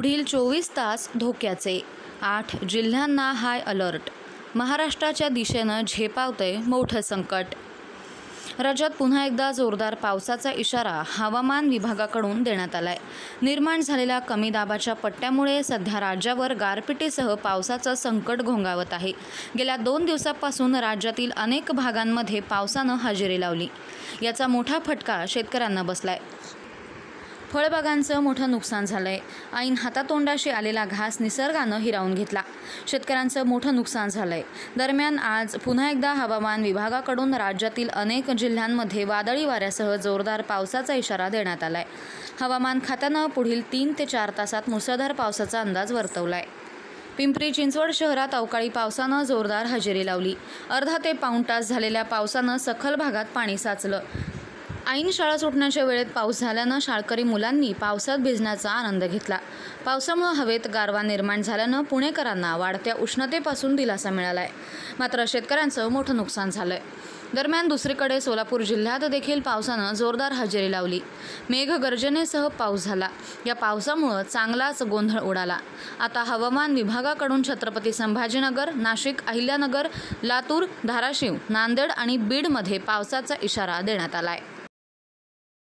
पुढील 24 तास धोक्याचे 8 जिल्ह्यांना हाय अलर्ट। महाराष्ट्राच्या दिशेनं झेपावतंय मोठं संकट। राज्यात पुन्हा एकदा जोरदार पावसाचा इशारा हवामान विभागाकडून देण्यात आलाय। निर्माण झालेल्या कमी दाबाच्या पट्ट्यामुळे सध्या राज्यावर गारपिटीसह पावसाचं संकट घोंगावत आहे। गेल्या 2 दिवसांपासून राज्यातील अनेक भागांमध्ये पावसानं हजेरी लावली। याचा मोठा फटका शेतकऱ्यांना बसलाय। फळबागांचं मोठं नुकसान झालंय। ऐन हातातोंडाशी आलेला घास निसर्गानं हिरावून घेतला। शेतकऱ्यांचं मोठं नुकसान झालंय। दरम्यान आज पुन्हा एकदा हवामान विभागाकडून राज्यातील अनेक जिल्ह्यांमध्ये वादळी वाऱ्यासह जोरदार पावसाचा इशारा देण्यात आलाय। हवामान खात्यानं पुढील 3 ते 4 तासात मुसळधार पावसाचा अंदाज वर्तवलाय। पिंपरी चिंचवड शहरात अवकाळी पावसानं जोरदार हजेरी लावली। अर्धा ते पाऊण तास झालेल्या पावसानं सखल भागात पाणी साचलं। ऐन शाळा सुटण्याच्या वेळेत पाऊस झाल्यानं शाळकरी मुलांनी पावसात भिजण्याचा आनंद घेतला। पावसामुळे हवेत गारवा निर्माण झाल्यानं पुणेकरांना वाढत्या उष्णतेपासून दिलासा मिळालाय। मात्र शेतकऱ्यांचं मोठं नुकसान झालंय। दरम्यान दुसरीकडे सोलापूर जिल्ह्यात देखील पावसानं जोरदार हजेरी लावली। मेघगर्जनेसह पाऊस झाला। या पावसामुळे चांगलाच गोंधळ उडाला। आता हवामान विभागाकडून छत्रपती संभाजीनगर, नाशिक, अहिल्यानगर, लातूर, धाराशिव, नांदेड आणि बीडमध्ये पावसाचा इशारा देण्यात आलाय।